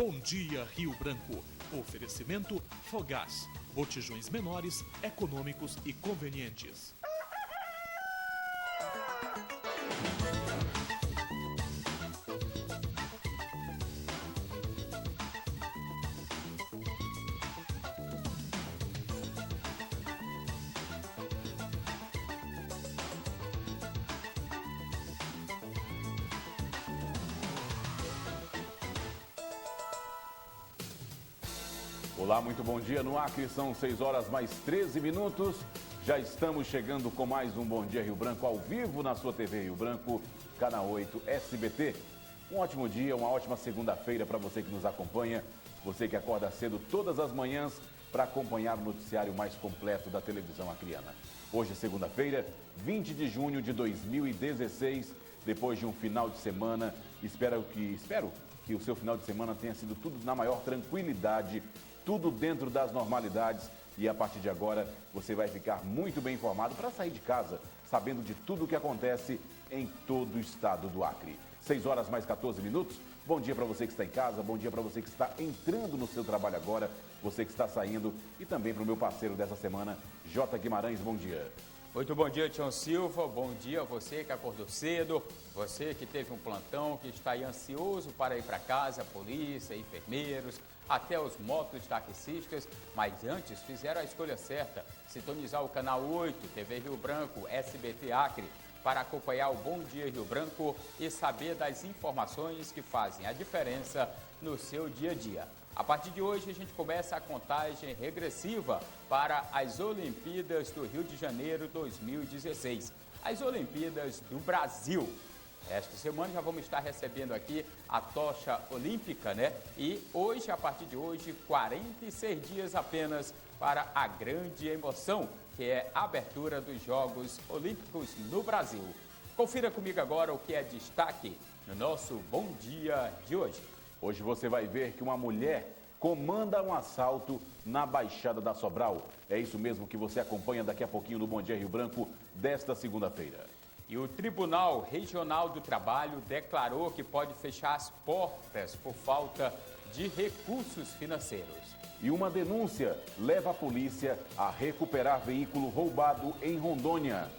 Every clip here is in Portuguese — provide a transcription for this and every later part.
Bom dia, Rio Branco. Oferecimento Fogás. Botijões menores, econômicos e convenientes. Olá, muito bom dia. No Acre são 6 horas mais 13 minutos. Já estamos chegando com mais um Bom Dia Rio Branco ao vivo na sua TV Rio Branco, Canal 8 SBT. Um ótimo dia, uma ótima segunda-feira para você que nos acompanha, você que acorda cedo todas as manhãs para acompanhar o noticiário mais completo da televisão acreana. Hoje é segunda-feira, 20 de junho de 2016, depois de um final de semana. Espero que o seu final de semana tenha sido tudo na maior tranquilidade, tudo dentro das normalidades, e a partir de agora você vai ficar muito bem informado para sair de casa sabendo de tudo o que acontece em todo o estado do Acre. 6 horas mais 14 minutos. Bom dia para você que está em casa, bom dia para você que está entrando no seu trabalho agora, você que está saindo, e também para o meu parceiro dessa semana, J. Guimarães. Bom dia. Muito bom dia, Tião Silva. Bom dia a você que acordou cedo, você que teve um plantão, que está aí ansioso para ir para casa, polícia, enfermeiros, até os mototaxistas, mas antes fizeram a escolha certa, sintonizar o canal 8, TV Rio Branco, SBT Acre, para acompanhar o Bom Dia Rio Branco e saber das informações que fazem a diferença no seu dia a dia. A partir de hoje, a gente começa a contagem regressiva para as Olimpíadas do Rio de Janeiro 2016, as Olimpíadas do Brasil. Esta semana já vamos estar recebendo aqui a tocha olímpica, né? E hoje, a partir de hoje, 46 dias apenas para a grande emoção, que é a abertura dos Jogos Olímpicos no Brasil. Confira comigo agora o que é destaque no nosso Bom Dia de hoje. Hoje você vai ver que uma mulher comanda um assalto na Baixada da Sobral. É isso mesmo que você acompanha daqui a pouquinho no Bom Dia Rio Branco desta segunda-feira. E o Tribunal Regional do Trabalho declarou que pode fechar as portas por falta de recursos financeiros. E uma denúncia leva a polícia a recuperar veículo roubado em Rondônia.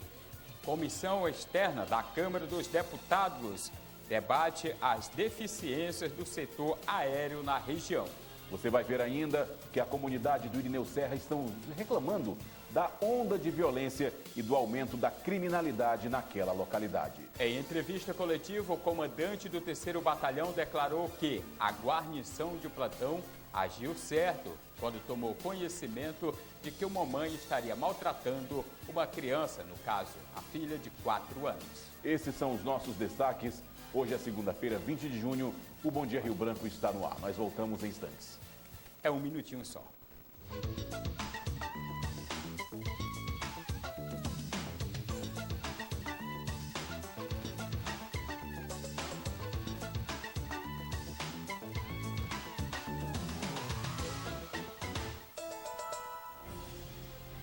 Comissão externa da Câmara dos Deputados debate as deficiências do setor aéreo na região. Você vai ver ainda que a comunidade do Irineu Serra estão reclamando da onda de violência e do aumento da criminalidade naquela localidade. Em entrevista coletiva, o comandante do 3º Batalhão declarou que a guarnição de plantão agiu certo quando tomou conhecimento de que uma mãe estaria maltratando uma criança, no caso, a filha de 4 anos. Esses são os nossos destaques. Hoje é segunda-feira, 20 de junho, o Bom Dia Rio Branco está no ar. Nós voltamos em instantes. É um minutinho só.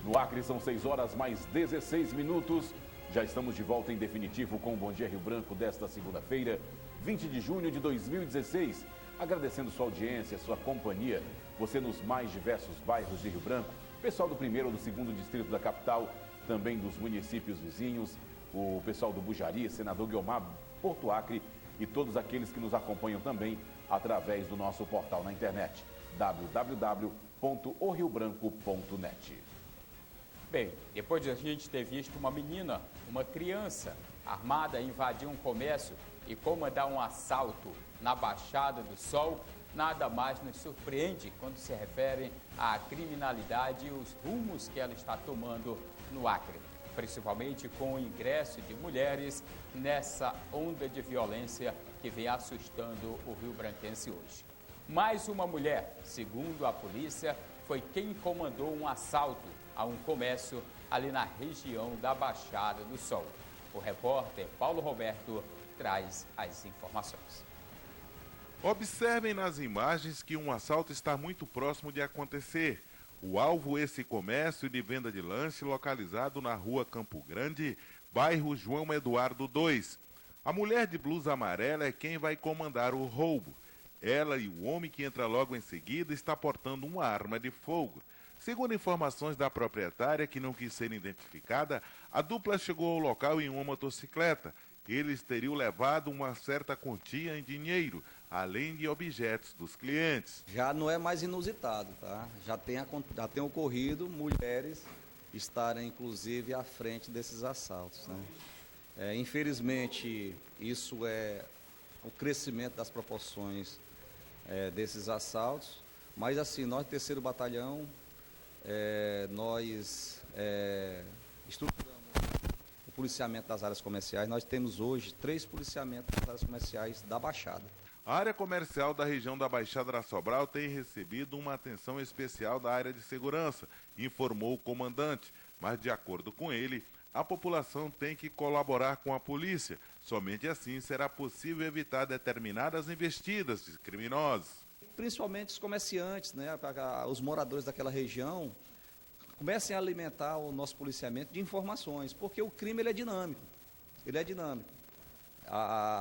No Acre são 6 horas mais 16 minutos. Já estamos de volta em definitivo com o Bom Dia Rio Branco desta segunda-feira, 20 de junho de 2016. Agradecendo sua audiência, sua companhia, você nos mais diversos bairros de Rio Branco, pessoal do 1º ou do 2º distrito da capital, também dos municípios vizinhos, o pessoal do Bujari, Senador Guiomar, Porto Acre e todos aqueles que nos acompanham também através do nosso portal na internet, www.oriobranco.net. Bem, depois de a gente ter visto uma menina, uma criança armada invadir um comércio e comandar um assalto na Baixada do Sol, nada mais nos surpreende quando se refere à criminalidade e os rumos que ela está tomando no Acre, principalmente com o ingresso de mulheres nessa onda de violência que vem assustando o rio-branquense hoje. Mais uma mulher, segundo a polícia, foi quem comandou um assalto a um comércio ali na região da Baixada do Sol. O repórter Paulo Roberto traz as informações. Observem nas imagens que um assalto está muito próximo de acontecer. O alvo, esse comércio de venda de lanche localizado na rua Campo Grande, bairro João Eduardo II. A mulher de blusa amarela é quem vai comandar o roubo. Ela e o homem que entra logo em seguida está portando uma arma de fogo. Segundo informações da proprietária, que não quis ser identificada, a dupla chegou ao local em uma motocicleta. Eles teriam levado uma certa quantia em dinheiro, além de objetos dos clientes. Já não é mais inusitado, tá? Já tem ocorrido mulheres estarem, inclusive, à frente desses assaltos, né? Infelizmente, isso é o crescimento das proporções desses assaltos, mas assim, nós, 3º Batalhão, nós estruturamos o policiamento das áreas comerciais. Nós temos hoje 3 policiamentos das áreas comerciais da Baixada. A área comercial da região da Baixada da Sobral tem recebido uma atenção especial da área de segurança, informou o comandante, mas de acordo com ele, a população tem que colaborar com a polícia. Somente assim será possível evitar determinadas investidas de criminosos. Principalmente os comerciantes, né, os moradores daquela região, comecem a alimentar o nosso policiamento de informações, porque o crime ele é dinâmico.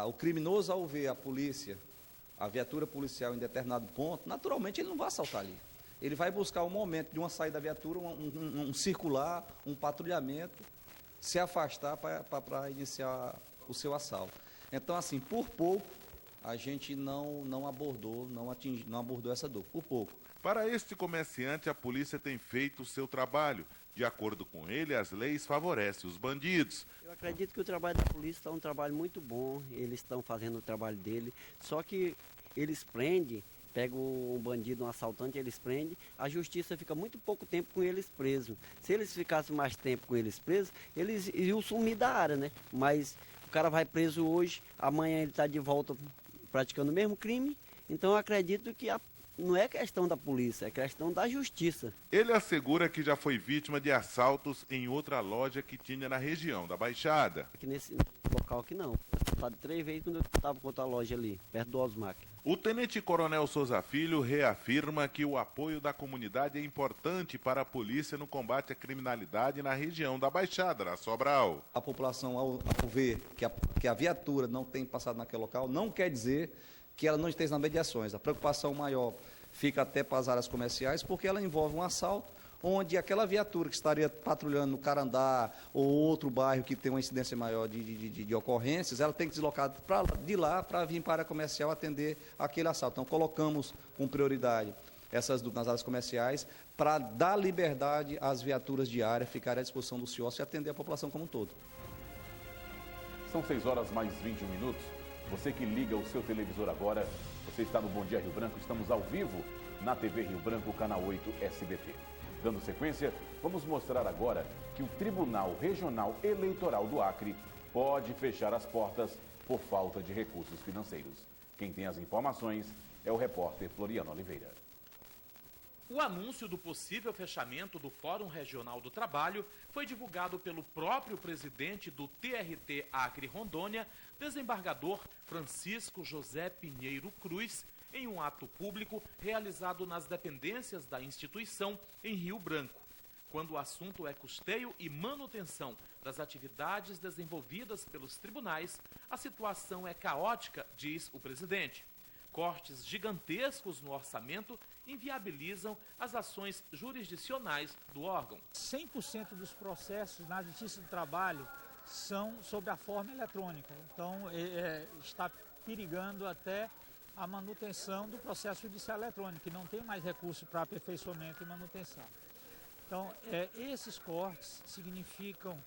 O criminoso, ao ver a polícia, a viatura policial em determinado ponto, naturalmente ele não vai assaltar ali. Ele vai buscar um momento de uma saída da viatura, um circular, um patrulhamento, se afastar para iniciar o seu assalto. Então, assim, por pouco, a gente não abordou essa dor, por pouco. Para este comerciante, a polícia tem feito o seu trabalho. De acordo com ele, as leis favorecem os bandidos. Eu acredito que o trabalho da polícia está um trabalho muito bom, eles estão fazendo o trabalho dele, só que eles prendem, pegam um bandido, um assaltante, eles prendem, a justiça fica muito pouco tempo com eles presos. Se eles ficassem mais tempo com eles presos, eles iriam sumir da área, né? Mas o cara vai preso hoje, amanhã ele está de volta praticando o mesmo crime, então eu acredito que não é questão da polícia, é questão da justiça. Ele assegura que já foi vítima de assaltos em outra loja que tinha na região da Baixada. Aqui nesse local aqui não. Assaltado 3 vezes quando eu estava com outra loja ali, perto do Osmac. O tenente-coronel Souza Filho reafirma que o apoio da comunidade é importante para a polícia no combate à criminalidade na região da Baixada, da Sobral. A população, ao ver que a viatura não tem passado naquele local, não quer dizer que ela não esteja nas mediações. A preocupação maior fica até para as áreas comerciais, porque ela envolve um assalto, onde aquela viatura que estaria patrulhando no Carandá ou outro bairro que tem uma incidência maior de ocorrências, ela tem que deslocar de lá para vir para a área comercial atender aquele assalto. Então, colocamos com prioridade essas duplas nas áreas comerciais para dar liberdade às viaturas de área, ficarem à disposição do CIOS e atender a população como um todo. São 6 horas mais 21 minutos. Você que liga o seu televisor agora, você está no Bom Dia Rio Branco, estamos ao vivo na TV Rio Branco, canal 8 SBT. Dando sequência, vamos mostrar agora que o Tribunal Regional Eleitoral do Acre pode fechar as portas por falta de recursos financeiros. Quem tem as informações é o repórter Floriano Oliveira. O anúncio do possível fechamento do Fórum Regional do Trabalho foi divulgado pelo próprio presidente do TRT Acre Rondônia, desembargador Francisco José Pinheiro Cruz, em um ato público realizado nas dependências da instituição em Rio Branco. Quando o assunto é custeio e manutenção das atividades desenvolvidas pelos tribunais, a situação é caótica, diz o presidente. Cortes gigantescos no orçamento inviabilizam as ações jurisdicionais do órgão. 100% dos processos na Justiça do Trabalho são sob a forma eletrônica. Então, está perigando até a manutenção do processo judicial eletrônico, que não tem mais recurso para aperfeiçoamento e manutenção. Então, esses cortes significam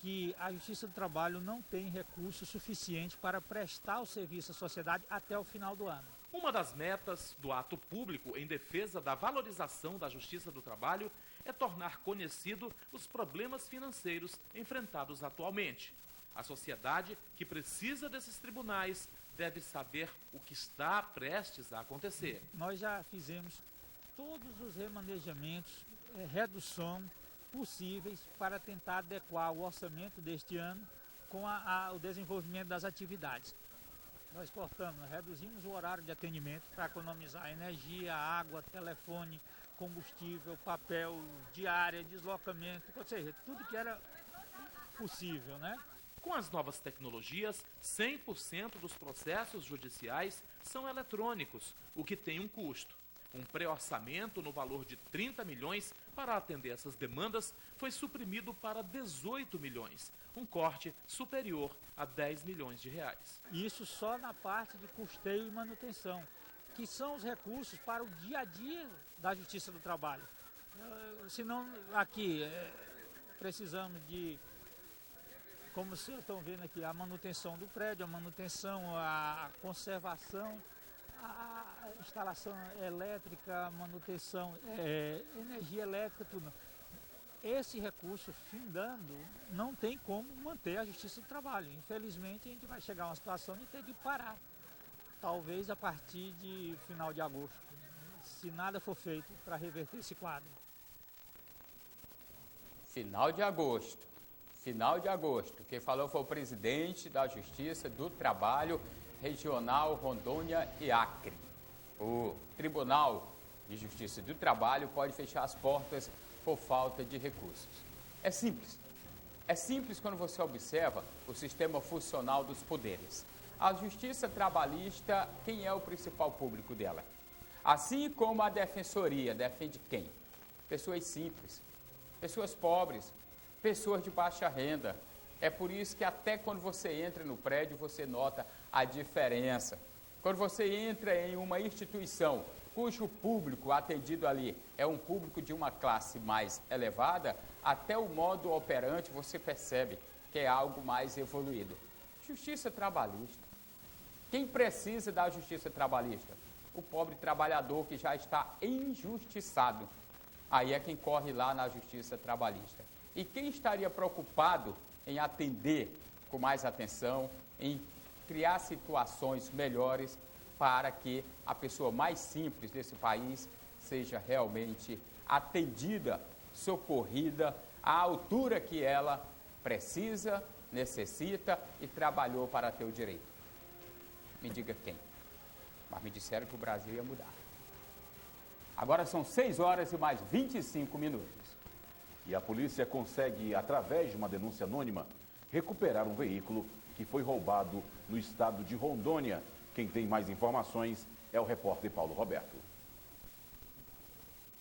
que a Justiça do Trabalho não tem recurso suficiente para prestar o serviço à sociedade até o final do ano. Uma das metas do ato público em defesa da valorização da Justiça do Trabalho é tornar conhecido os problemas financeiros enfrentados atualmente. A sociedade que precisa desses tribunais deve saber o que está prestes a acontecer. Nós já fizemos todos os remanejamentos, redução possíveis para tentar adequar o orçamento deste ano com o desenvolvimento das atividades. Nós reduzimos o horário de atendimento para economizar energia, água, telefone, combustível, papel, diária, deslocamento, ou seja, tudo que era possível, né? Com as novas tecnologias, 100% dos processos judiciais são eletrônicos, o que tem um custo. Um pré-orçamento no valor de 30 milhões para atender essas demandas foi suprimido para 18 milhões, um corte superior a 10 milhões de reais. Isso só na parte de custeio e manutenção, que são os recursos para o dia a dia da Justiça do Trabalho. Senão, aqui, precisamos de, como vocês estão vendo aqui, a manutenção do prédio, a manutenção, a conservação, a instalação elétrica, manutenção, energia elétrica, tudo. Esse recurso, findando, não tem como manter a Justiça do Trabalho. Infelizmente, a gente vai chegar a uma situação de ter que parar, talvez a partir de final de agosto, se nada for feito para reverter esse quadro. Final de agosto. Quem falou foi o presidente da Justiça do Trabalho Regional Rondônia e Acre. O Tribunal de Justiça do Trabalho pode fechar as portas por falta de recursos. É simples. É simples quando você observa o sistema funcional dos poderes. A Justiça Trabalhista, quem é o principal público dela? Assim como a Defensoria, defende quem? Pessoas simples, pessoas pobres, pessoas de baixa renda. É por isso que até quando você entra no prédio, você nota a diferença. Quando você entra em uma instituição cujo público atendido ali é um público de uma classe mais elevada, até o modo operante você percebe que é algo mais evoluído. Justiça trabalhista. Quem precisa da justiça trabalhista? O pobre trabalhador que já está injustiçado. Aí é quem corre lá na justiça trabalhista. E quem estaria preocupado em atender com mais atenção, em criar situações melhores para que a pessoa mais simples desse país seja realmente atendida, socorrida à altura que ela precisa, necessita e trabalhou para ter o direito. Me diga quem. Mas me disseram que o Brasil ia mudar. Agora são 6 horas e mais 25 minutos. E a polícia consegue, através de uma denúncia anônima, recuperar um veículo que foi roubado no estado de Rondônia. Quem tem mais informações é o repórter Paulo Roberto.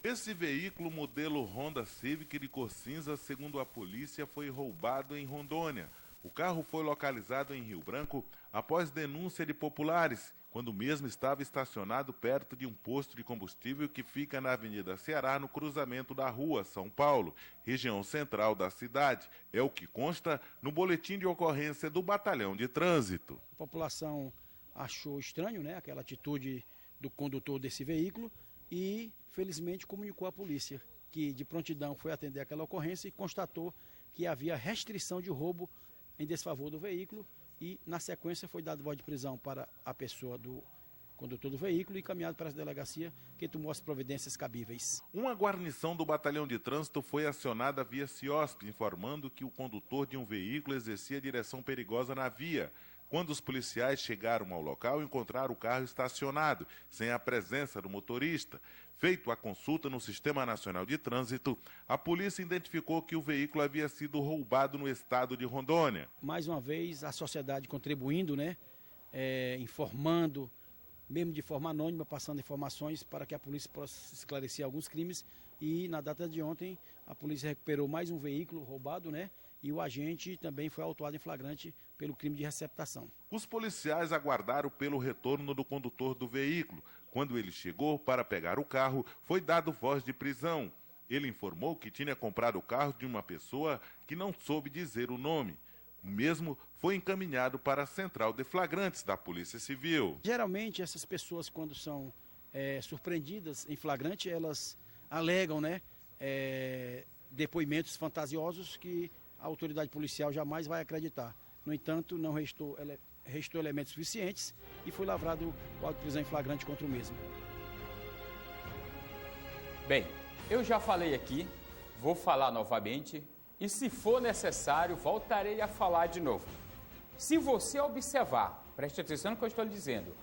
Esse veículo modelo Honda Civic de cor cinza, segundo a polícia, foi roubado em Rondônia. O carro foi localizado em Rio Branco após denúncia de populares, quando o mesmo estava estacionado perto de um posto de combustível que fica na Avenida Ceará, no cruzamento da Rua São Paulo, região central da cidade. É o que consta no boletim de ocorrência do Batalhão de Trânsito. A população achou estranho, né, aquela atitude do condutor desse veículo e, felizmente, comunicou à polícia, que de prontidão foi atender aquela ocorrência e constatou que havia restrição de roubo em desfavor do veículo e, na sequência, foi dado voz de prisão para a pessoa do condutor do veículo e encaminhado para a delegacia, que tomou as providências cabíveis. Uma guarnição do Batalhão de Trânsito foi acionada via CIOSP, informando que o condutor de um veículo exercia direção perigosa na via. Quando os policiais chegaram ao local, encontraram o carro estacionado, sem a presença do motorista. Feito a consulta no Sistema Nacional de Trânsito, a polícia identificou que o veículo havia sido roubado no estado de Rondônia. Mais uma vez, a sociedade contribuindo, né, informando, mesmo de forma anônima, passando informações para que a polícia possa esclarecer alguns crimes. E na data de ontem, a polícia recuperou mais um veículo roubado, né? E o agente também foi autuado em flagrante pelo crime de receptação. Os policiais aguardaram pelo retorno do condutor do veículo. Quando ele chegou para pegar o carro, foi dado voz de prisão. Ele informou que tinha comprado o carro de uma pessoa que não soube dizer o nome. O mesmo foi encaminhado para a central de flagrantes da Polícia Civil. Geralmente, essas pessoas, quando são surpreendidas em flagrante, elas alegam, né, depoimentos fantasiosos que a autoridade policial jamais vai acreditar. No entanto, não restou elementos suficientes e foi lavrado o auto de prisão em flagrante contra o mesmo. Bem, eu já falei aqui, vou falar novamente e, se for necessário, voltarei a falar de novo. Se você observar, preste atenção no que eu estou lhe dizendo,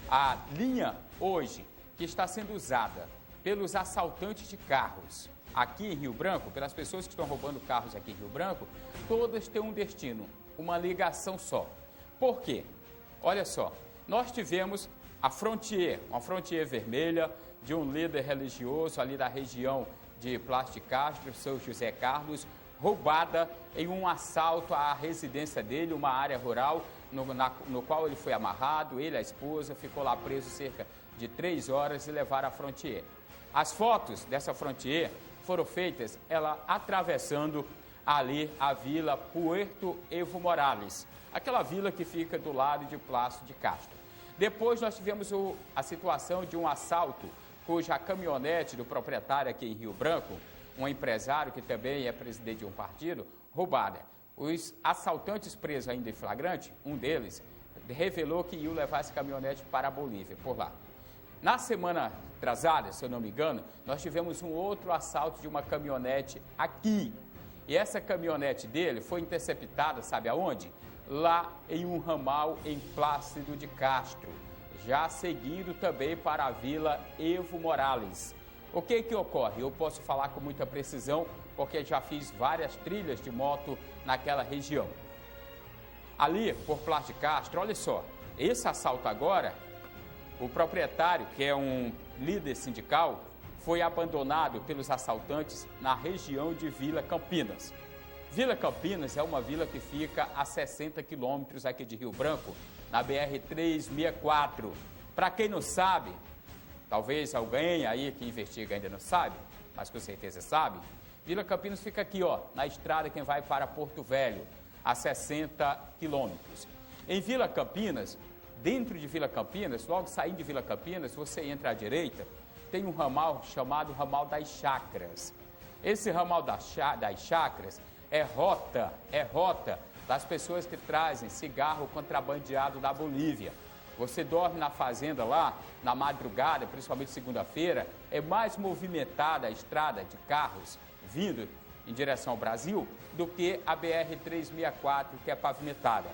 a linha hoje que está sendo usada pelos assaltantes de carros aqui em Rio Branco, pelas pessoas que estão roubando carros aqui em Rio Branco, todas têm um destino: uma ligação só. Por quê? Olha só, nós tivemos a Frontier, uma Frontier vermelha de um líder religioso ali da região de Plasticastro, seu José Carlos, roubada em um assalto à residência dele, uma área rural, no qual ele foi amarrado, ele e a esposa, ficou lá preso cerca de 3 horas e levaram a Frontier. As fotos dessa Frontier foram feitas, ela atravessando ali a vila Puerto Evo Morales, aquela vila que fica do lado de Plácido de Castro. Depois nós tivemos a situação de um assalto cuja caminhonete do proprietário aqui em Rio Branco, um empresário que também é presidente de um partido, roubada. Os assaltantes presos ainda em flagrante, um deles, revelou que ia levar esse caminhonete para a Bolívia, por lá. Na semana atrasada, se eu não me engano, nós tivemos um outro assalto de uma caminhonete aqui. E essa caminhonete dele foi interceptada, sabe aonde? Lá em um ramal em Plácido de Castro, já seguindo também para a Vila Evo Morales. O que ocorre? Eu posso falar com muita precisão, porque já fiz várias trilhas de moto naquela região. Ali, por Plácido de Castro, olha só, esse assalto agora, o proprietário, que é um líder sindical, foi abandonado pelos assaltantes na região de Vila Campinas. Vila Campinas é uma vila que fica a 60 quilômetros aqui de Rio Branco, na BR-364. Para quem não sabe, talvez alguém aí que investiga ainda não sabe, mas com certeza sabe, Vila Campinas fica aqui, ó, na estrada quem vai para Porto Velho, a 60 quilômetros. Em Vila Campinas, dentro de Vila Campinas, logo saindo de Vila Campinas, você entra à direita, tem um ramal chamado Ramal das Chacras. Esse ramal das Chacras é rota das pessoas que trazem cigarro contrabandeado da Bolívia. Você dorme na fazenda lá, na madrugada, principalmente segunda-feira, é mais movimentada a estrada de carros vindo em direção ao Brasil do que a BR-364, que é pavimentada.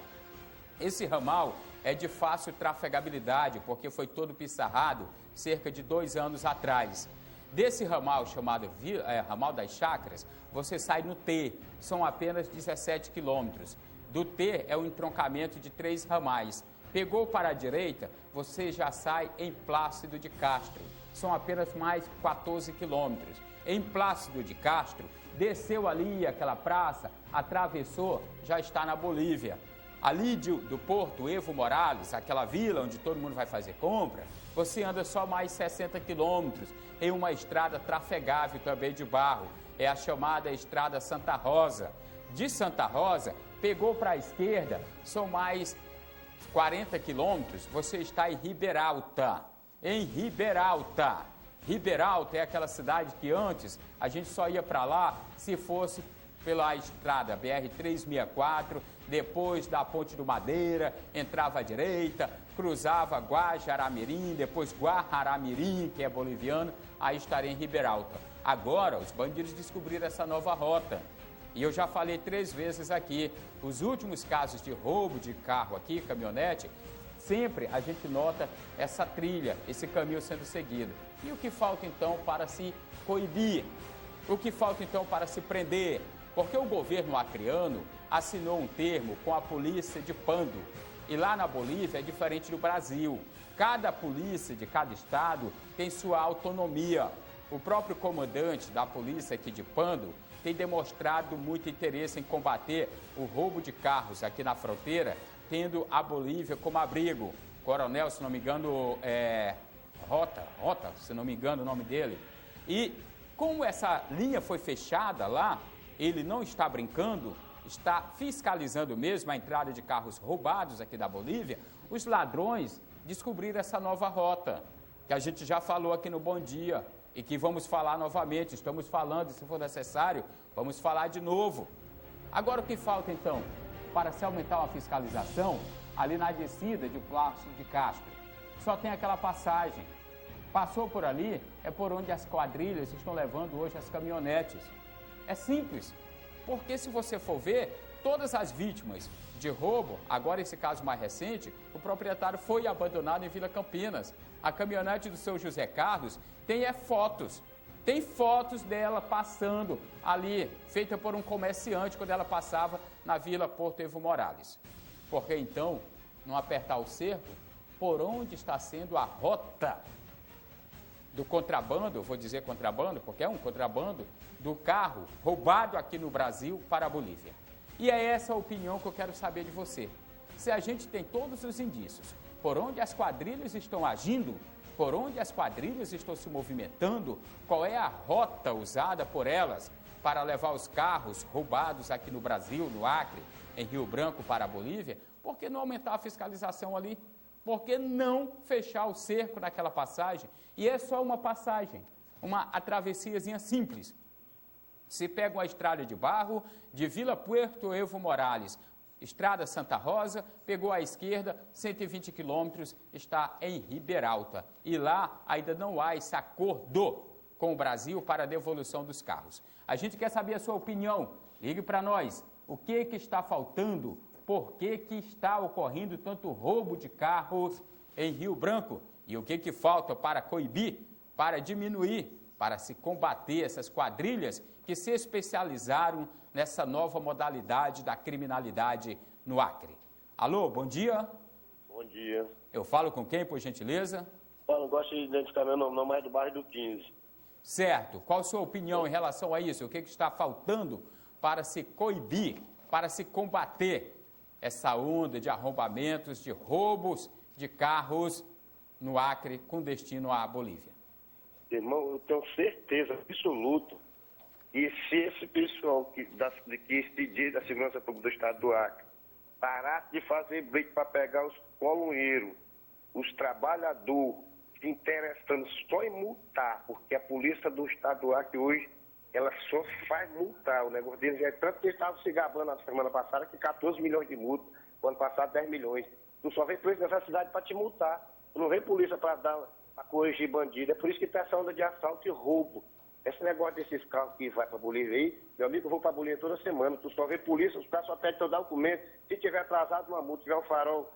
Esse ramal é de fácil trafegabilidade, porque foi todo pissarrado cerca de 2 anos atrás. Desse ramal chamado Ramal das Chacras, você sai no T, são apenas 17 quilômetros. Do T é um entroncamento de 3 ramais. Pegou para a direita, você já sai em Plácido de Castro, são apenas mais 14 quilômetros. Em Plácido de Castro, desceu ali aquela praça, atravessou, já está na Bolívia. Ali do Porto Evo Morales, aquela vila onde todo mundo vai fazer compra, você anda só mais 60 quilômetros em uma estrada trafegável também de barro. É a chamada Estrada Santa Rosa. De Santa Rosa, pegou para a esquerda, são mais 40 quilômetros, você está em Riberalta. Em Riberalta. Riberalta é aquela cidade que antes a gente só ia para lá se fosse pela estrada BR-364, depois da Ponte do Madeira, entrava à direita, cruzava Guajará-Mirim, depois Guajará-Mirim, que é boliviano, aí estaria em Riberalta. Agora, os bandidos descobriram essa nova rota. E eu já falei 3 vezes aqui, os últimos casos de roubo de carro aqui, caminhonete, sempre a gente nota essa trilha, esse caminho sendo seguido. E o que falta então para se coibir? O que falta então para se prender? Porque o governo acreano assinou um termo com a polícia de Pando. E lá na Bolívia é diferente do Brasil. Cada polícia de cada estado tem sua autonomia. O próprio comandante da polícia aqui de Pando tem demonstrado muito interesse em combater o roubo de carros aqui na fronteira, tendo a Bolívia como abrigo. Coronel, se não me engano, Rota, se não me engano o nome dele. E como essa linha foi fechada lá, ele não está brincando, está fiscalizando mesmo a entrada de carros roubados aqui da Bolívia, os ladrões descobriram essa nova rota, que a gente já falou aqui no Bom Dia e que vamos falar novamente, estamos falando, se for necessário, vamos falar de novo. Agora o que falta então? Para se aumentar a fiscalização, ali na descida de Plácido de Castro, só tem aquela passagem. Passou por ali, é por onde as quadrilhas estão levando hoje as caminhonetes. É simples, porque se você for ver, todas as vítimas de roubo, agora esse caso mais recente, o proprietário foi abandonado em Vila Campinas. A caminhonete do seu José Carlos tem fotos. Tem fotos dela passando ali, feita por um comerciante quando ela passava na Vila Porto Evo Morales. Por que então não apertar o cerco por onde está sendo a rota do contrabando, eu vou dizer contrabando, porque é um contrabando, do carro roubado aqui no Brasil para a Bolívia? E é essa a opinião que eu quero saber de você. Se a gente tem todos os indícios, por onde as quadrilhas estão agindo, por onde as quadrilhas estão se movimentando, qual é a rota usada por elas para levar os carros roubados aqui no Brasil, no Acre, em Rio Branco para a Bolívia, por que não aumentar a fiscalização ali? Por que não fechar o cerco naquela passagem? E é só uma passagem, uma travessiazinha simples. Se pega uma estrada de barro de Vila Puerto Evo Morales, Estrada Santa Rosa, pegou à esquerda, 120 quilômetros, está em Riberalta. E lá ainda não há esse acordo com o Brasil para a devolução dos carros. A gente quer saber a sua opinião. Ligue para nós. O que está faltando? Por que está ocorrendo tanto roubo de carros em Rio Branco? E o que falta para coibir, para diminuir, para se combater essas quadrilhas que se especializaram nessa nova modalidade da criminalidade no Acre? Alô, bom dia. Bom dia. Eu falo com quem, por gentileza? Eu não gosto de identificar meu nome, não, mais do bairro do 15. Certo. Qual a sua opinião em relação a isso? O que está faltando para se coibir, para se combater essa onda de arrombamentos, de roubos de carros no Acre com destino à Bolívia? Irmão, eu tenho certeza absoluta que se esse pessoal que pedir da Segurança Pública do Estado do Acre parasse de fazer briga para pegar os colunheiros, os trabalhadores, se interessando só em multar, porque a polícia do Estado do Acre hoje, ela só faz multar. O negócio deles é tanto que eles estavam se gabando na semana passada que 14 milhões de multa, o ano passado 10 milhões. Tu só vem polícia nessa cidade para te multar. Tu não vem polícia para corrigir bandido. É por isso que tem essa onda de assalto e roubo. Esse negócio desses carros que vai para a Bolívia aí, meu amigo, eu vou para a Bolívia toda semana. Tu só vê polícia, os caras só pedem teu documento. Se tiver atrasado, uma multa. Se tiver um farol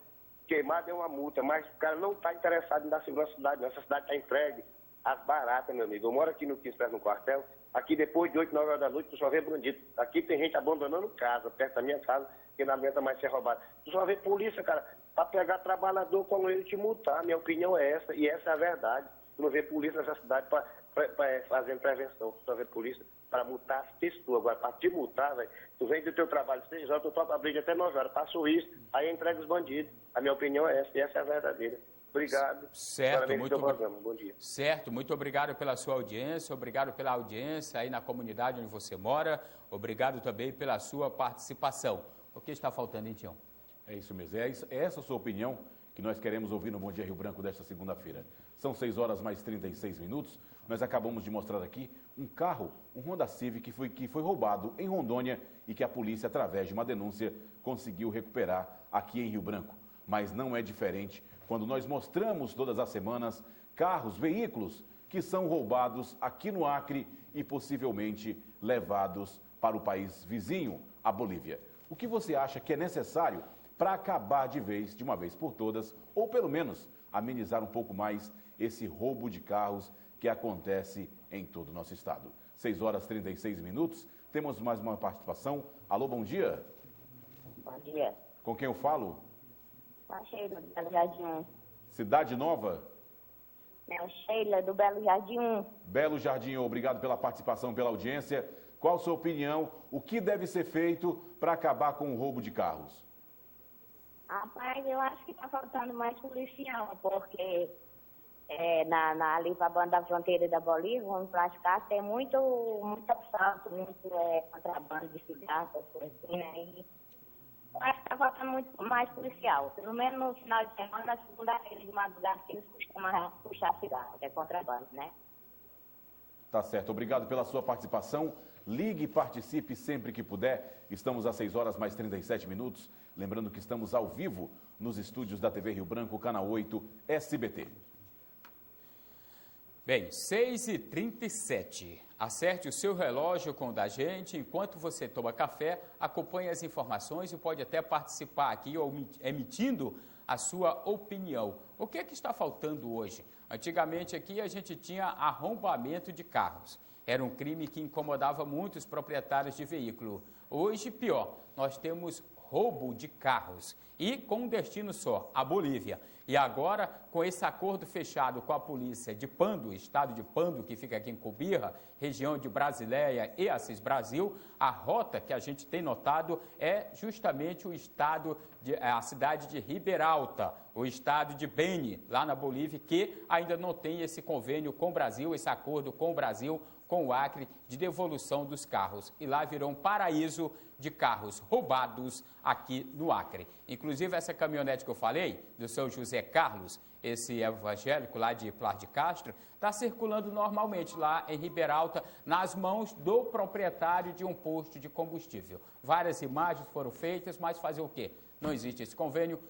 queimado, é uma multa. Mas o cara não está interessado em dar segurança à cidade. Essa cidade está entregue às baratas, meu amigo. Eu moro aqui no 15 perto no quartel. Aqui depois de 8, 9 horas da noite, tu só vê bandido. Aqui tem gente abandonando casa, perto da minha casa, que não aguenta mais ser roubado. Tu só vê polícia, cara, para pegar trabalhador como ele te multar. Minha opinião é essa, e essa é a verdade. Tu não vê polícia nessa cidade para fazer prevenção. Tu só vê polícia para multar as pessoas. Agora, para te multar, velho, tu vem do teu trabalho 6 horas, tu topa a briga até 9 horas. Passou isso, aí entrega os bandidos. A minha opinião é essa, e essa é a verdadeira. Obrigado. Certo, muito programa. Bom dia. Certo, muito obrigado pela sua audiência, obrigado pela audiência aí na comunidade onde você mora, obrigado também pela sua participação. O que está faltando, hein, Tião? É isso mesmo, é essa a sua opinião que nós queremos ouvir no Bom Dia Rio Branco desta segunda-feira. São 6 horas mais 36 minutos, nós acabamos de mostrar aqui um carro, um Honda Civic que foi roubado em Rondônia e que a polícia, através de uma denúncia, conseguiu recuperar aqui em Rio Branco. Mas não é diferente quando nós mostramos todas as semanas carros, veículos que são roubados aqui no Acre e possivelmente levados para o país vizinho, a Bolívia. O que você acha que é necessário para acabar de uma vez por todas, ou pelo menos amenizar um pouco mais esse roubo de carros que acontece em todo o nosso estado? 6 horas 36 minutos, temos mais uma participação. Alô, bom dia. Bom dia. Com quem eu falo? A Sheila, do Belo Jardim. Cidade Nova? Não, Sheila, do Belo Jardim. Belo Jardim, obrigado pela participação, pela audiência. Qual a sua opinião? O que deve ser feito para acabar com o roubo de carros? Rapaz, eu acho que está faltando mais policial, porque ali para a banda da fronteira da Bolívia, vamos platicar, tem muito assalto, muito contrabando de cigarro, coisa assim, né? E eu acho que está faltando muito mais policial. Pelo menos no final de semana, na segunda-feira de madrugada, que eles costumam puxar cigarro, que é contrabando, né? Tá certo. Obrigado pela sua participação. Ligue e participe sempre que puder. Estamos às 6 horas mais 37 minutos. Lembrando que estamos ao vivo nos estúdios da TV Rio Branco, Canal 8, SBT. Bem, 6h37. Acerte o seu relógio com o da gente. Enquanto você toma café, acompanhe as informações e pode até participar aqui emitindo a sua opinião. O que é que está faltando hoje? Antigamente aqui a gente tinha arrombamento de carros. Era um crime que incomodava muito os proprietários de veículo. Hoje, pior, nós temos roubo de carros e com um destino só, a Bolívia. E agora, com esse acordo fechado com a polícia de Pando, estado de Pando, que fica aqui em Cubirra, região de Brasileia e Assis Brasil, a rota que a gente tem notado é justamente a cidade de Riberalta, o estado de Beni, lá na Bolívia, que ainda não tem esse convênio com o Brasil, esse acordo com o Brasil, com o Acre, de devolução dos carros. E lá virou um paraíso de carros roubados aqui no Acre. Inclusive, essa caminhonete que eu falei, do seu José Carlos, esse evangélico lá de Plar de Castro, está circulando normalmente lá em Riberalta, nas mãos do proprietário de um posto de combustível. Várias imagens foram feitas, mas fazer o quê? Não existe esse convênio.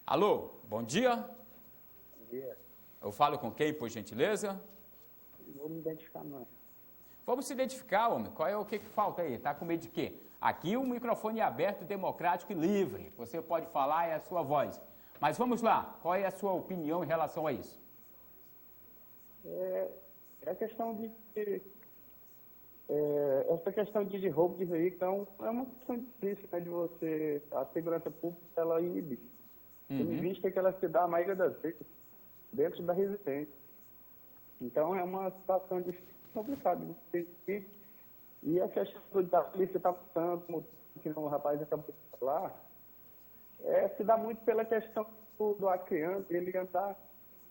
Alô, bom dia. Bom dia. Eu falo com quem, por gentileza? Não vou me identificar, não. Vamos se identificar, homem. Qual é o que falta aí? Está com medo de quê? Aqui o microfone é aberto, democrático e livre. Você pode falar, é a sua voz. Mas vamos lá, qual é a sua opinião em relação a isso? É a questão essa questão de roubo de veículo é uma questão difícil, né, de você, a segurança pública, ela inibe. Tendo vista que ela se dá a maioria das vezes dentro da residência. Então é uma situação difícil, complicada de você ir. E a questão da polícia está passando, como o rapaz acabou de falar, se dá muito pela questão do acreano, ele andar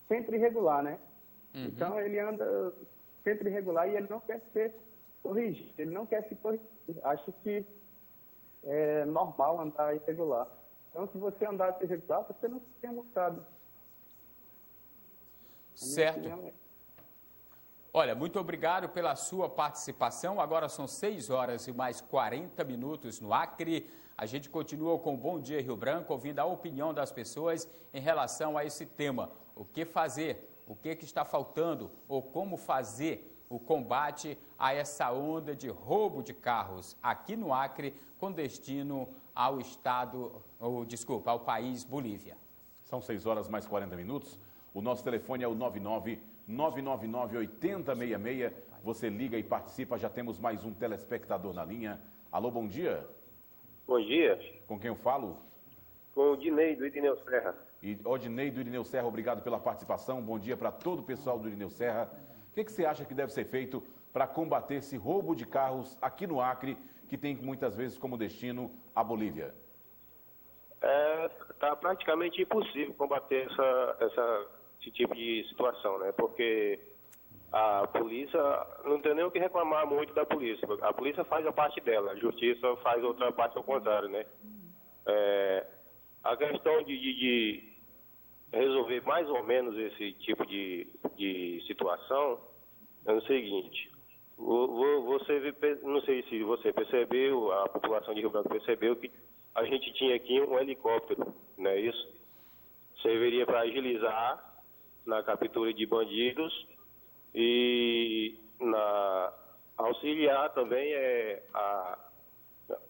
sempre irregular, né? Então ele anda sempre irregular e ele não quer ser corrigido, ele não quer se corrigir. Acho que é normal andar irregular. Então, se você andar irregular, você não tem multado. Certo. Olha, muito obrigado pela sua participação. Agora são 6 horas e mais 40 minutos no Acre. A gente continua com o Bom Dia Rio Branco, ouvindo a opinião das pessoas em relação a esse tema. O que fazer? O que está faltando? Ou como fazer o combate a essa onda de roubo de carros aqui no Acre, com destino ao ao país Bolívia. São 6 horas mais 40 minutos. O nosso telefone é o 999998066. Você liga e participa. Já temos mais um telespectador na linha. Alô, bom dia. Bom dia. Com quem eu falo? Com o Dinei, do Irineu Serra. Dinei, do Irineu Serra, obrigado pela participação. Bom dia para todo o pessoal do Irineu Serra. O que você acha que deve ser feito para combater esse roubo de carros aqui no Acre, que tem muitas vezes como destino a Bolívia? Está praticamente impossível combater esse tipo de situação, né? Porque a polícia, não tem nem o que reclamar muito da polícia. A polícia faz a parte dela, a justiça faz outra parte ao contrário, né? A questão de resolver mais ou menos esse tipo de situação é o seguinte: não sei se você percebeu, a população de Rio Branco percebeu que a gente tinha aqui um helicóptero, não é isso? Serviria para agilizar na captura de bandidos e auxiliar também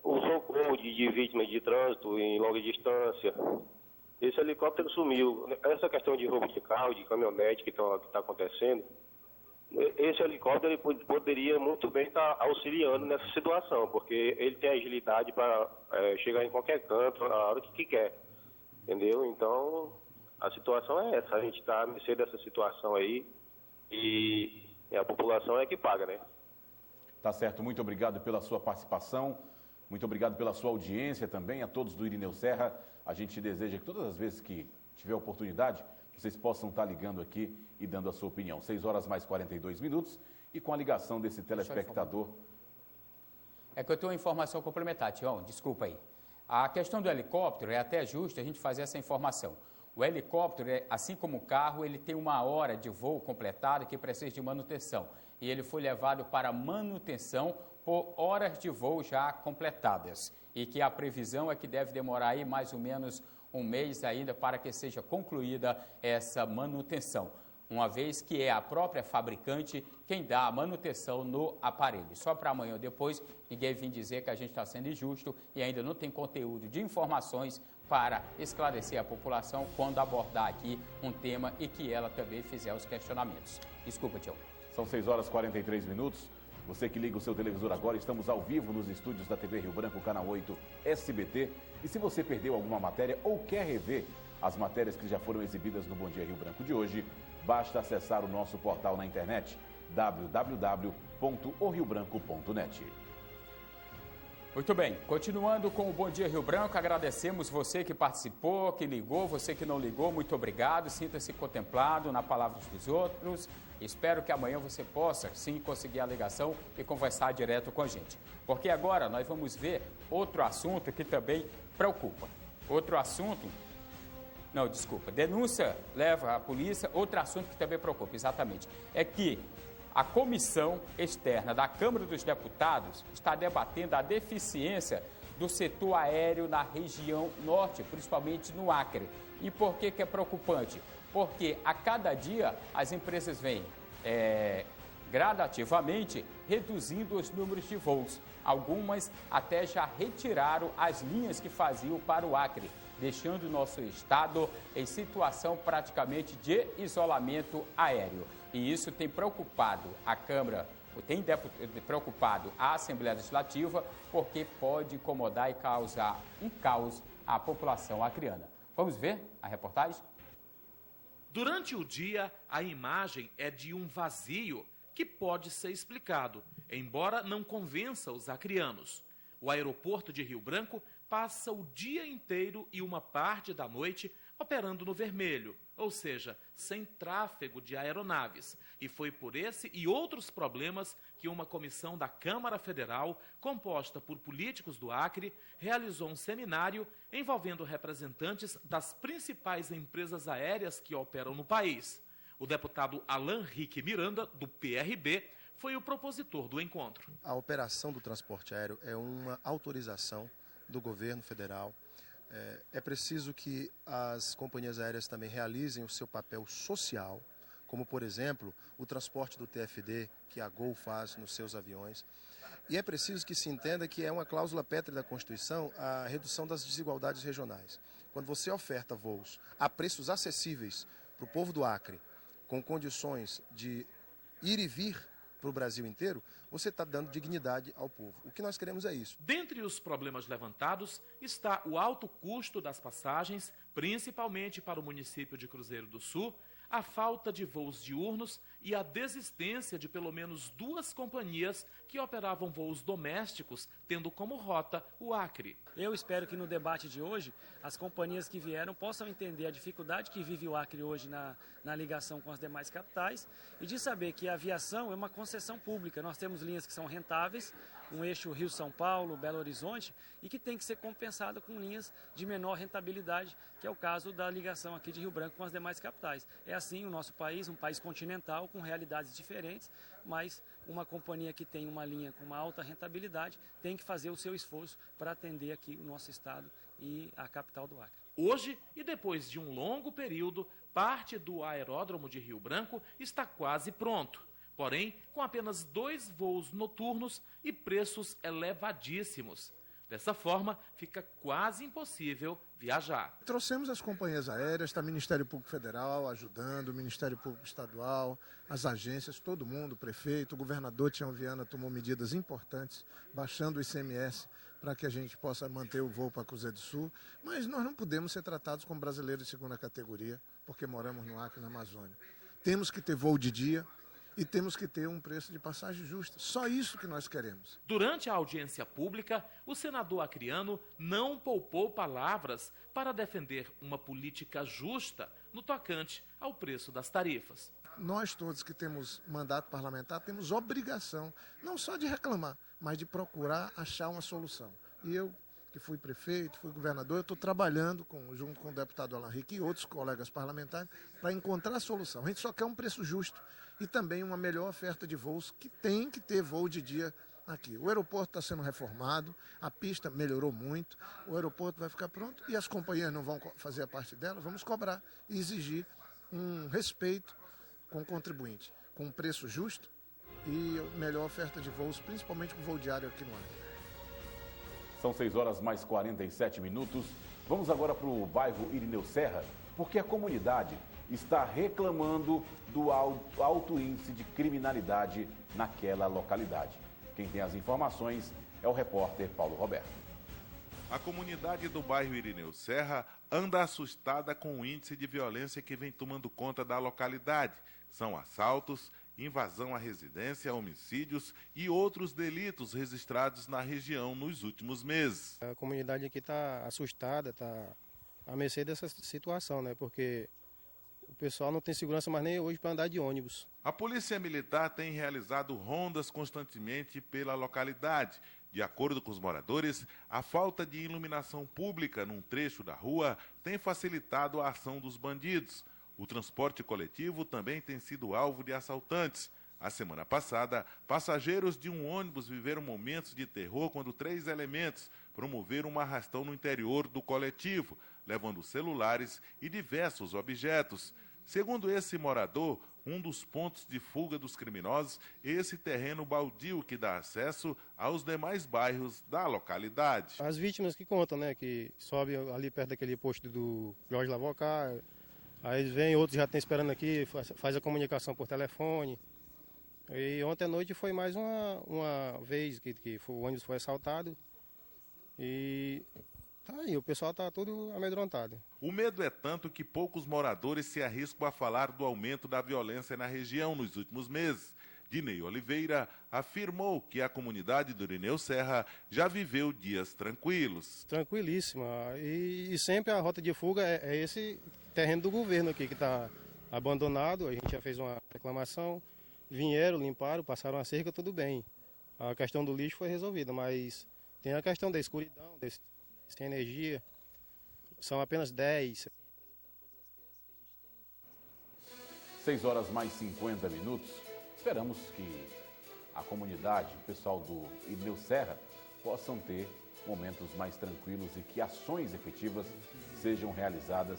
o socorro de vítimas de trânsito em longa distância. Esse helicóptero sumiu. Essa questão de roubo de carro, de caminhonete que está acontecendo, esse helicóptero ele poderia muito bem estar auxiliando nessa situação, porque ele tem agilidade para chegar em qualquer canto, na hora que quer. Entendeu? Então, a situação é essa. A gente está a mercê dessa situação aí e a população é que paga, né? Tá certo. Muito obrigado pela sua participação. Muito obrigado pela sua audiência também, a todos do Irineu Serra. A gente deseja que todas as vezes que tiver oportunidade, vocês possam estar ligando aqui e dando a sua opinião. 6 horas mais 42 minutos e com a ligação desse telespectador. É que eu tenho uma informação complementar, Tião, desculpa aí. A questão do helicóptero é até justo a gente fazer essa informação. O helicóptero, assim como o carro, ele tem uma hora de voo completada que precisa de manutenção. E ele foi levado para manutenção por horas de voo já completadas. E que a previsão é que deve demorar aí mais ou menos um mês ainda para que seja concluída essa manutenção. uma vez que é a própria fabricante quem dá a manutenção no aparelho. Só para amanhã ou depois, ninguém vir dizer que a gente está sendo injusto e ainda não tem conteúdo de informações para esclarecer a população quando abordar aqui um tema e que ela também fizer os questionamentos. Desculpa, tio. São 6 horas e 43 minutos. Você que liga o seu televisor agora, estamos ao vivo nos estúdios da TV Rio Branco, canal 8 SBT. E se você perdeu alguma matéria ou quer rever as matérias que já foram exibidas no Bom Dia Rio Branco de hoje, basta acessar o nosso portal na internet, www.oriobranco.net. Muito bem, continuando com o Bom Dia Rio Branco, agradecemos você que participou, que ligou, você que não ligou, muito obrigado, sinta-se contemplado na palavra dos outros. Espero que amanhã você possa, sim, conseguir a ligação e conversar direto com a gente. Porque agora nós vamos ver outro assunto que também preocupa. Outro assunto... Não, desculpa. Denúncia leva a polícia. Outro assunto que também preocupa, exatamente, é que a comissão externa da Câmara dos Deputados está debatendo a deficiência do setor aéreo na região norte, principalmente no Acre. E por que é preocupante? Porque a cada dia as empresas vêm gradativamente reduzindo os números de voos. Algumas até já retiraram as linhas que faziam para o Acre, deixando o nosso estado em situação praticamente de isolamento aéreo. E isso tem preocupado a Câmara, tem preocupado a Assembleia Legislativa, porque pode incomodar e causar um caos à população acreana. Vamos ver a reportagem? Durante o dia, a imagem é de um vazio que pode ser explicado, embora não convença os acreanos. O aeroporto de Rio Branco passa o dia inteiro e uma parte da noite operando no vermelho, ou seja, sem tráfego de aeronaves. E foi por esse e outros problemas que uma comissão da Câmara Federal, composta por políticos do Acre, realizou um seminário envolvendo representantes das principais empresas aéreas que operam no país. O deputado Alan Rique Miranda, do PRB, foi o propositor do encontro. A operação do transporte aéreo é uma autorização do governo federal. É preciso que as companhias aéreas também realizem o seu papel social, como, por exemplo, o transporte do TFD, que a Gol faz nos seus aviões. E é preciso que se entenda que é uma cláusula pétrea da Constituição a redução das desigualdades regionais. Quando você oferta voos a preços acessíveis para o povo do Acre, com condições de ir e vir para o Brasil inteiro, você está dando dignidade ao povo. O que nós queremos é isso. Dentre os problemas levantados está o alto custo das passagens, principalmente para o município de Cruzeiro do Sul, a falta de voos diurnos e a desistência de pelo menos 2 companhias que operavam voos domésticos, tendo como rota o Acre. Eu espero que no debate de hoje, as companhias que vieram possam entender a dificuldade que vive o Acre hoje na ligação com as demais capitais e de saber que a aviação é uma concessão pública. Nós temos linhas que são rentáveis, um eixo Rio-São Paulo, Belo Horizonte, e que tem que ser compensada com linhas de menor rentabilidade, que é o caso da ligação aqui de Rio Branco com as demais capitais. É assim o nosso país, um país continental, com realidades diferentes, mas uma companhia que tem uma linha com uma alta rentabilidade tem que fazer o seu esforço para atender aqui o nosso estado e a capital do Acre. Hoje, e depois de um longo período, parte do aeródromo de Rio Branco está quase pronto. Porém, com apenas 2 voos noturnos e preços elevadíssimos. Dessa forma, fica quase impossível viajar. Trouxemos as companhias aéreas, está o Ministério Público Federal ajudando, o Ministério Público Estadual, as agências, todo mundo, o prefeito, o governador Tião Viana tomou medidas importantes, baixando o ICMS para que a gente possa manter o voo para Cruzeiro do Sul. Mas nós não podemos ser tratados como brasileiros de 2ª categoria, porque moramos no Acre, na Amazônia. Temos que ter voo de dia e temos que ter um preço de passagem justo. Só isso que nós queremos. Durante a audiência pública, o senador acreano não poupou palavras para defender uma política justa no tocante ao preço das tarifas. Nós todos que temos mandato parlamentar temos obrigação, não só de reclamar, mas de procurar achar uma solução. E eu, que fui prefeito, fui governador, eu estou trabalhando junto com o deputado Alan Rique e outros colegas parlamentares para encontrar a solução. A gente só quer um preço justo e também uma melhor oferta de voos, que tem que ter voo de dia aqui. O aeroporto está sendo reformado, a pista melhorou muito, o aeroporto vai ficar pronto e as companhias não vão fazer a parte dela, vamos cobrar e exigir um respeito com o contribuinte, com um preço justo e melhor oferta de voos, principalmente com voo diário aqui no Acre. São 6 horas mais 47 minutos. Vamos agora para o bairro Irineu Serra, porque a comunidade está reclamando do alto índice de criminalidade naquela localidade. Quem tem as informações é o repórter Paulo Roberto. A comunidade do bairro Irineu Serra anda assustada com o índice de violência que vem tomando conta da localidade. São assaltos, invasão à residência, homicídios e outros delitos registrados na região nos últimos meses. A comunidade aqui está assustada, está à mercê dessa situação, né? Porque o pessoal não tem segurança mais nem hoje para andar de ônibus. A Polícia Militar tem realizado rondas constantemente pela localidade. De acordo com os moradores, a falta de iluminação pública num trecho da rua tem facilitado a ação dos bandidos. O transporte coletivo também tem sido alvo de assaltantes. A semana passada, passageiros de um ônibus viveram momentos de terror quando 3 elementos promoveram um arrastão no interior do coletivo, levando celulares e diversos objetos. Segundo esse morador, um dos pontos de fuga dos criminosos é esse terreno baldio que dá acesso aos demais bairros da localidade. As vítimas que contam, né, que sobe ali perto daquele posto do Jorge Lavocá, aí vem, outros já estão esperando aqui, faz a comunicação por telefone. E ontem à noite foi mais uma vez que o ônibus foi assaltado e tá aí, o pessoal está todo amedrontado. O medo é tanto que poucos moradores se arriscam a falar do aumento da violência na região nos últimos meses. Dinei Oliveira afirmou que a comunidade do Irineu Serra já viveu dias tranquilos. Tranquilíssima. E sempre a rota de fuga é esse terreno do governo aqui que está abandonado. A gente já fez uma reclamação, vieram, limparam, passaram a cerca, tudo bem. A questão do lixo foi resolvida, mas tem a questão da escuridão, sem energia, são apenas 10. 6 horas mais 50 minutos. Esperamos que a comunidade, o pessoal do Irineu Serra, possam ter momentos mais tranquilos e que ações efetivas sejam realizadas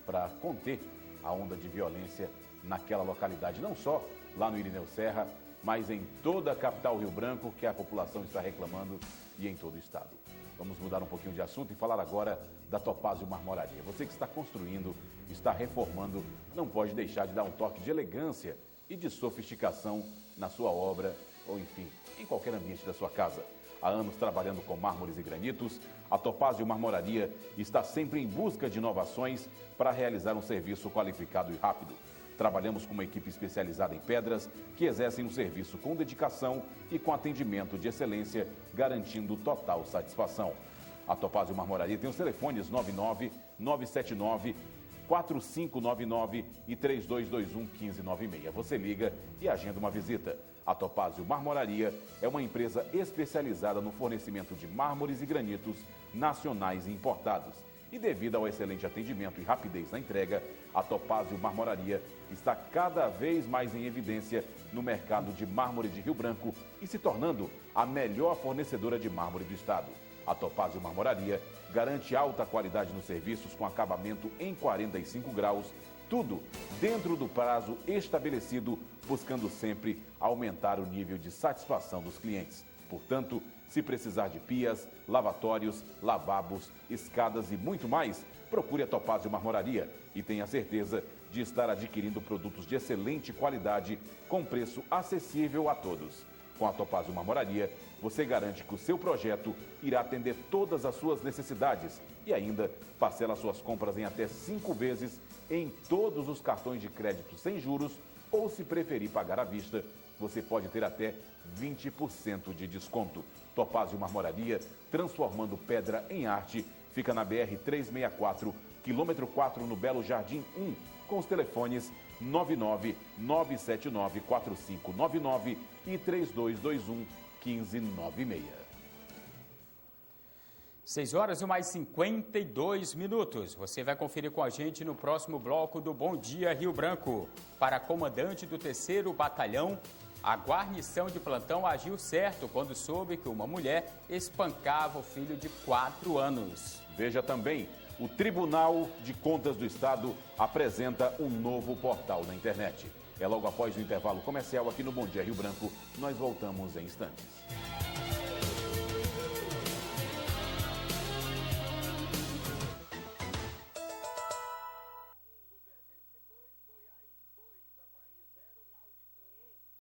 para conter a onda de violência naquela localidade. Não só lá no Irineu Serra, mas em toda a capital Rio Branco, que a população está reclamando, e em todo o estado. Vamos mudar um pouquinho de assunto e falar agora da Topázio Marmoraria. Você que está construindo, está reformando, não pode deixar de dar um toque de elegância e de sofisticação na sua obra ou, enfim, em qualquer ambiente da sua casa. Há anos trabalhando com mármores e granitos, a Topázio Marmoraria está sempre em busca de inovações para realizar um serviço qualificado e rápido. Trabalhamos com uma equipe especializada em pedras que exercem um serviço com dedicação e com atendimento de excelência, garantindo total satisfação. A Topázio Marmoraria tem os telefones 99-979-4599 e 3221-1596. Você liga e agenda uma visita. A Topázio Marmoraria é uma empresa especializada no fornecimento de mármores e granitos nacionais e importados. E devido ao excelente atendimento e rapidez na entrega, a Topázio Marmoraria está cada vez mais em evidência no mercado de mármore de Rio Branco e se tornando a melhor fornecedora de mármore do estado. A Topázio Marmoraria garante alta qualidade nos serviços com acabamento em 45 graus, tudo dentro do prazo estabelecido, buscando sempre aumentar o nível de satisfação dos clientes. Portanto, se precisar de pias, lavatórios, lavabos, escadas e muito mais, procure a Topázio Marmoraria e tenha certeza de estar adquirindo produtos de excelente qualidade com preço acessível a todos. Com a Topázio Marmoraria, você garante que o seu projeto irá atender todas as suas necessidades e ainda parcela suas compras em até 5 vezes em todos os cartões de crédito sem juros ou, se preferir pagar à vista, você pode ter até 20% de desconto. Topázio Marmoraria, transformando pedra em arte, fica na BR-364, quilômetro 4, no Belo Jardim 1, com os telefones 99-979-4599 e 3221-1596. 6 horas e mais 52 minutos. Você vai conferir com a gente no próximo bloco do Bom Dia Rio Branco. Para comandante do 3º Batalhão, a guarnição de plantão agiu certo quando soube que uma mulher espancava o filho de 4 anos. Veja também, o Tribunal de Contas do Estado apresenta um novo portal na internet. É logo após o intervalo comercial aqui no Bom Dia Rio Branco. Nós voltamos em instantes.